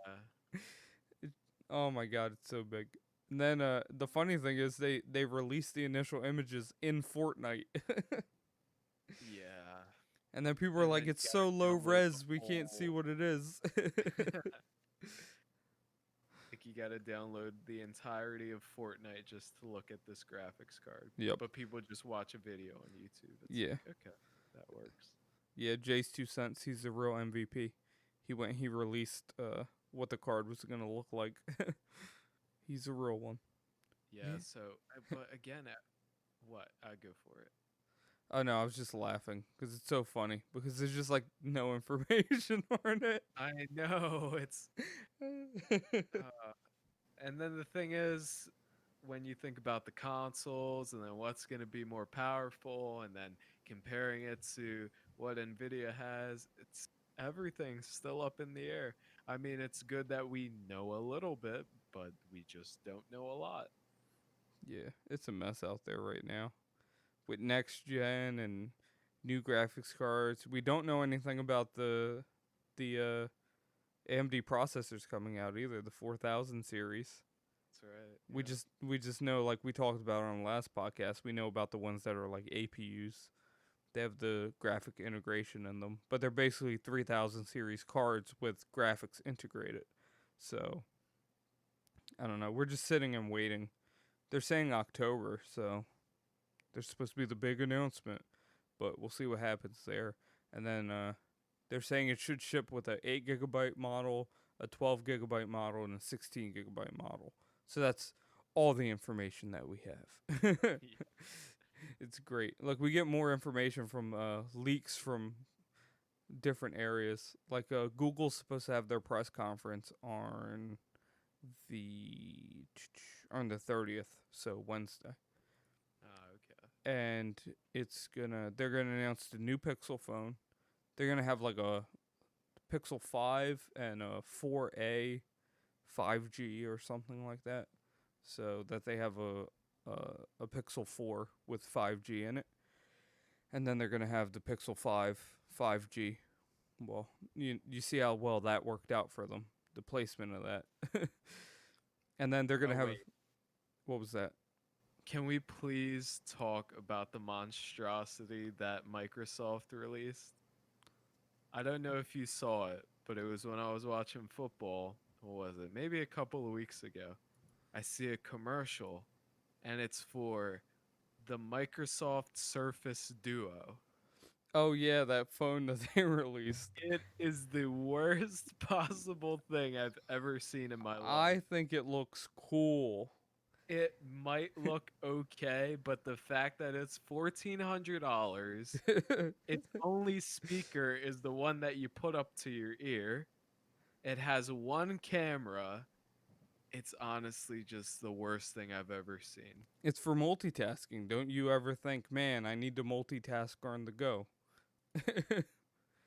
It- oh my god, it's so big. And then the funny thing is they released the initial images in Fortnite. Yeah. And then people were And like, then it's you so low gotta download the res, we can't see whole. what it is. Like you gotta download the entirety of Fortnite just to look at this graphics card. Yep. But people just watch a video on YouTube. It's Yeah. like, okay, that works. Yeah, Jay's 2 cents, he's the real MVP. He released what the card was gonna look like. He's a real one. Yeah. Yeah. So, but again, what? I go for it. Oh no, I was just laughing because it's so funny because there's just like no information on it. I know it's. Uh, and then the thing is, when you think about the consoles and then what's going to be more powerful, and then comparing it to what Nvidia has, it's everything's still up in the air. I mean, it's good that we know a little bit, but we just don't know a lot. Yeah, it's a mess out there right now with next gen and new graphics cards. We don't know anything about the AMD processors coming out either. The 4000 series. That's right. We Yeah. just we just know, like we talked about on the last podcast. We know about the ones that are like APUs. They have the graphic integration in them, but they're basically 3000 series cards with graphics integrated. So I don't know. We're just sitting and waiting. They're saying October, so there's supposed to be the big announcement, but we'll see what happens there. And then they're saying it should ship with a 8 GB model, a 12 GB model, and a 16 GB model. So that's all the information that we have. Yeah. It's great. Like we get more information from leaks from different areas. Like Google's supposed to have their press conference the on the 30th, so Wednesday. Oh, okay. And they're gonna announce the new Pixel phone. They're gonna have like a Pixel 5 and a 4A 5G or something like that. So that they have a Pixel 4 with 5G in it. And then they're gonna have the Pixel 5 5G. Well, you see how well that worked out for them. The placement of that. And then they're gonna Oh have wait. what was that? Can we please talk about the monstrosity that Microsoft released? I don't know if you saw it, but it was when I was watching football. What was it? Maybe a couple of weeks ago. I see a commercial, and it's for the Microsoft Surface Duo. Oh yeah, that phone that they released. It is the worst possible thing I've ever seen in my life. I think it looks cool. It might look okay, but the fact that it's $1,400, its only speaker is the one that you put up to your ear. It has one camera. It's honestly just the worst thing I've ever seen. It's for multitasking. Don't you ever think, man, I need to multitask on the go?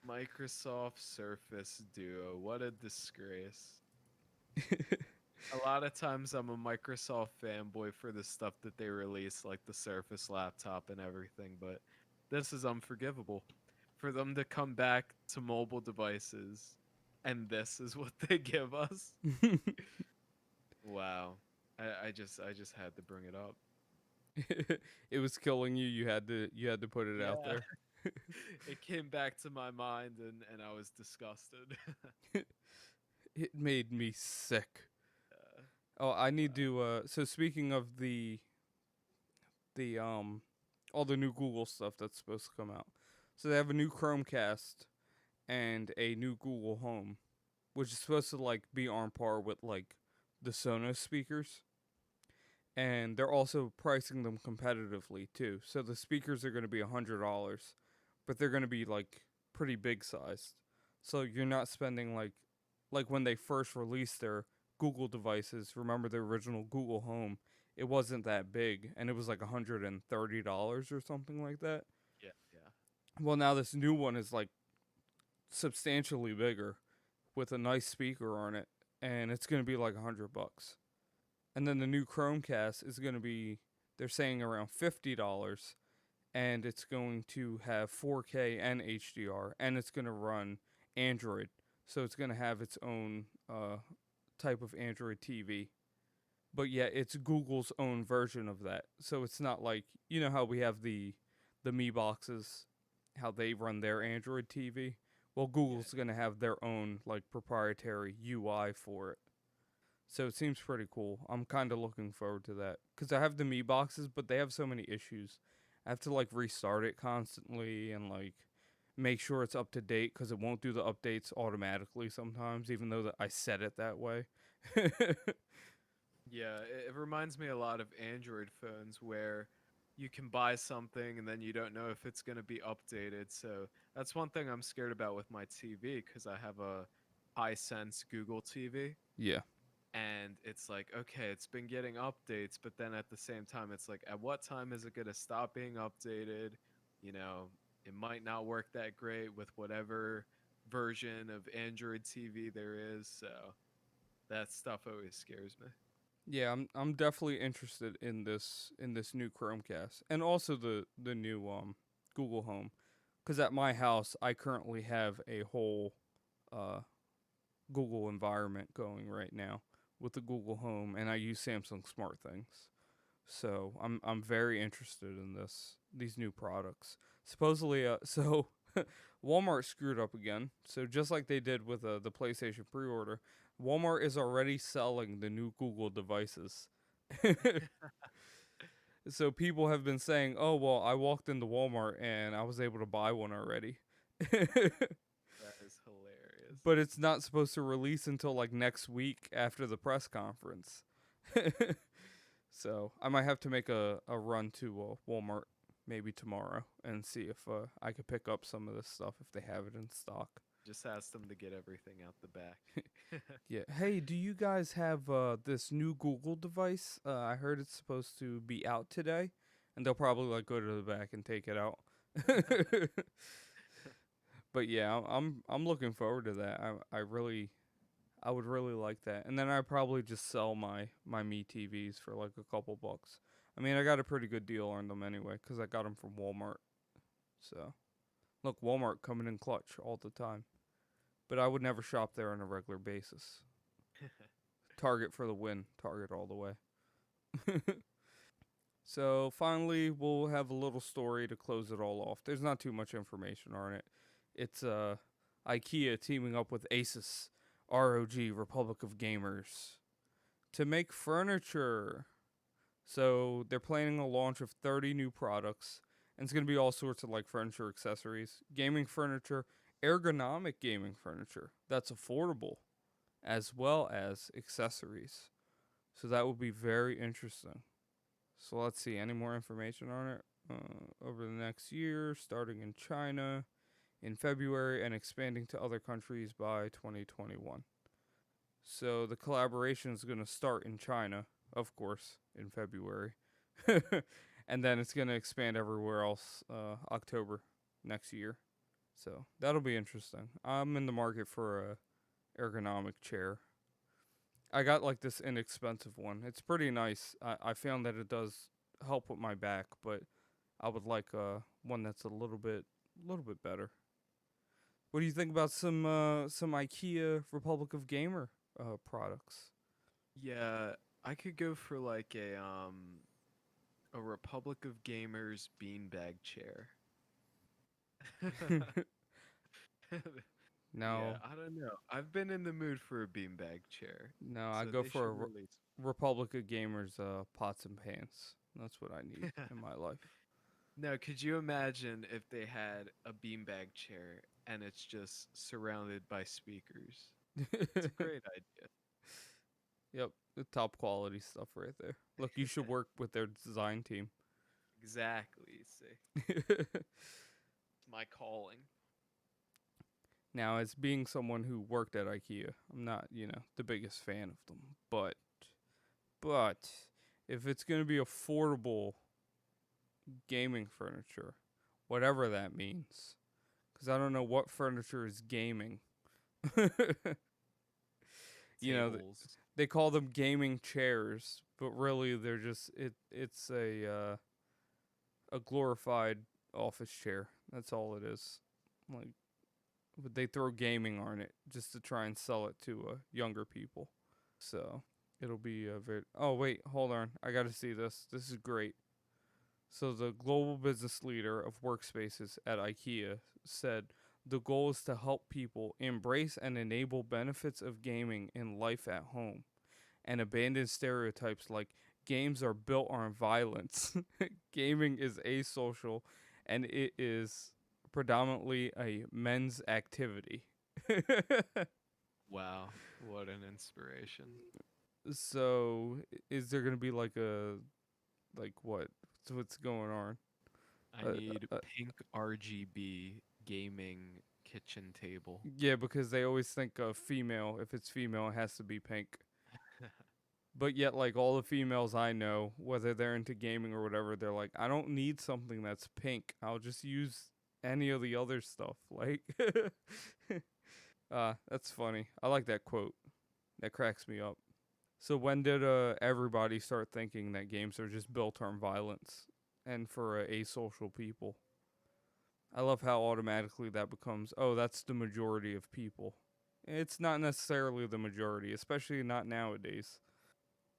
Microsoft Surface Duo, what a disgrace. A lot of times I'm a Microsoft fanboy for the stuff that they release, like the Surface laptop and everything, but this is unforgivable. For them to come back to mobile devices and this is what they give us. Wow. I just had to bring it up. It was killing you. You had to put it out Yeah. there. It came back to my mind and I was disgusted. It made me sick. uh, Oh, I need wow. to. So speaking of the all the new Google stuff that's supposed to come out, so they have a new Chromecast and a new Google Home, which is supposed to like be on par with like the Sonos speakers, and they're also pricing them competitively too. So the speakers are going to be $100, but they're going to be like pretty big sized. So you're not spending like when they first released their Google devices. Remember the original Google Home? It wasn't that big, and it was like $130 or something like that. Yeah, yeah. Well, now this new one is like substantially bigger with a nice speaker on it, and it's going to be like $100. And then the new Chromecast is going to be, they're saying, around $50, and it's going to have 4K and HDR, and it's going to run Android. So it's going to have its own type of Android TV. But yeah, it's Google's own version of that. So it's not like, you know how we have the Mi boxes, how they run their Android TV. Well, Yeah. Google's going to have their own like proprietary UI for it. So it seems pretty cool. I'm kind of looking forward to that cuz I have the Mi boxes, but they have so many issues. I have to like restart it constantly and like make sure it's up to date cuz it won't do the updates automatically sometimes even though that I set it that way. Yeah, it reminds me a lot of Android phones where you can buy something and then you don't know if it's going to be updated. So that's one thing I'm scared about with my TV because I have a Hisense Google TV. Yeah. And it's like, okay, it's been getting updates, but then at the same time, it's like, at what time is it going to stop being updated? You know, it might not work that great with whatever version of Android TV there is. So that stuff always scares me. Yeah, I'm definitely interested in this new Chromecast and also the new Google Home, because at my house I currently have a whole uh Google environment going right now with the Google Home, and I use Samsung Smart Things. So I'm very interested in these new products. Supposedly, so Walmart screwed up again. So just like they did with the PlayStation pre-order, Walmart is already selling the new Google devices. So people have been saying, "Oh well, I walked into Walmart and I was able to buy one already." That is hilarious. But it's not supposed to release until like next week after the press conference. So I might have to make a run to Walmart maybe tomorrow and see if I could pick up some of this stuff if they have it in stock. Just ask them to get everything out the back. Yeah. Hey, do you guys have this new Google device? I heard it's supposed to be out today, and they'll probably like go to the back and take it out. But yeah, I'm looking forward to that. I would really like that. And then I'd probably just sell my Me TVs for like a couple bucks. I mean, I got a pretty good deal on them anyway cuz I got them from Walmart. So, look, Walmart coming in clutch all the time. But I would never shop there on a regular basis. Target for the win. Target all the way. So, finally, we'll have a little story to close it all off. There's not too much information on it. It's IKEA teaming up with Asus, ROG, Republic of Gamers, to make furniture. So they're planning a launch of 30 new products, and it's going to be all sorts of like furniture accessories, gaming furniture, ergonomic gaming furniture that's affordable, as well as accessories. So that would be very interesting. So let's see, any more information on it? Over the next year, starting in China in February and expanding to other countries by 2021. So the collaboration is going to start in China, of course, in February. And then it's going to expand everywhere else October next year. So that'll be interesting. I'm in the market for a ergonomic chair. I got like this inexpensive one. It's pretty nice. I found that it does help with my back, but I would like one that's a little bit better. What do you think about some IKEA Republic of Gamer products? Yeah, I could go for like a Republic of Gamers beanbag chair. Yeah, No, I don't know. I've been in the mood for a beanbag chair, no, I so go they for a should release. Republic of Gamers pots and pans. That's what I need in my life. Now, could you imagine if they had a beanbag chair and it's just surrounded by speakers? It's a great idea. Yep, the top quality stuff right there. Look, you should work with their design team. Exactly. See, my calling. Now, as being someone who worked at IKEA, I'm not, the biggest fan of them. But if it's going to be affordable gaming furniture, whatever that means, because I don't know what furniture is gaming. you know, th- Tables. they call them gaming chairs, but really they're just it's a glorified office chair. That's all it is. Like, but they throw gaming on it just to try and sell it to younger people. So it'll be a very. Oh wait, hold on. I got to see this. This is great. So the global business leader of workspaces at IKEA said the goal is to help people embrace and enable benefits of gaming in life at home and abandon stereotypes like games are built on violence. Gaming is asocial and it is predominantly a men's activity. Wow, what an inspiration. So, is there going to be like what? So what's going on? I Uh, need uh, pink RGB gaming kitchen table. yeah, because they always think of female. If it's female, it has to be pink. But yet, like all the females I know, whether they're into gaming or whatever, they're like, I don't need something that's pink. I'll just use any of the other stuff. Like, that's funny. I like that quote. That cracks me up. So when did everybody start thinking that games are just built on violence and for asocial people? I love how automatically that becomes, oh, that's the majority of people. It's not necessarily the majority, especially not nowadays.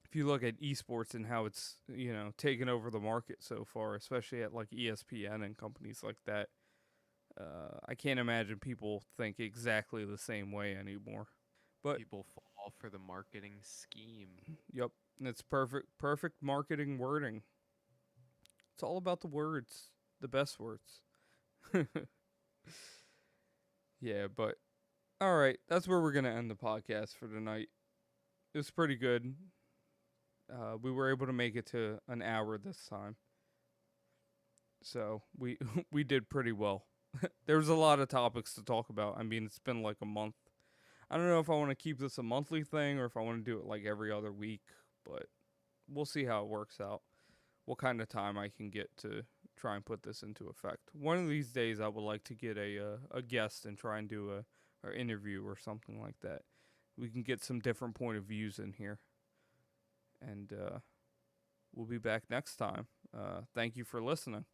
If you look at esports and how it's, taken over the market so far, especially at like ESPN and companies like that, I can't imagine people think exactly the same way anymore. But People fall for the marketing scheme. yep, it's perfect marketing wording. It's all about the words, the best words. Yeah, but all right, that's where we're gonna end the podcast for tonight. It was pretty good. We were able to make it to an hour this time, so we we did pretty well. There was a lot of topics to talk about. I mean, it's been like a month. I don't know if I want to keep this a monthly thing or if I want to do it like every other week, but we'll see how it works out. What kind of time I can get to try and put this into effect. One of these days, I would like to get a guest and try and do a interview or something like that. We can get some different point of views in here, and we'll be back next time. Thank you for listening.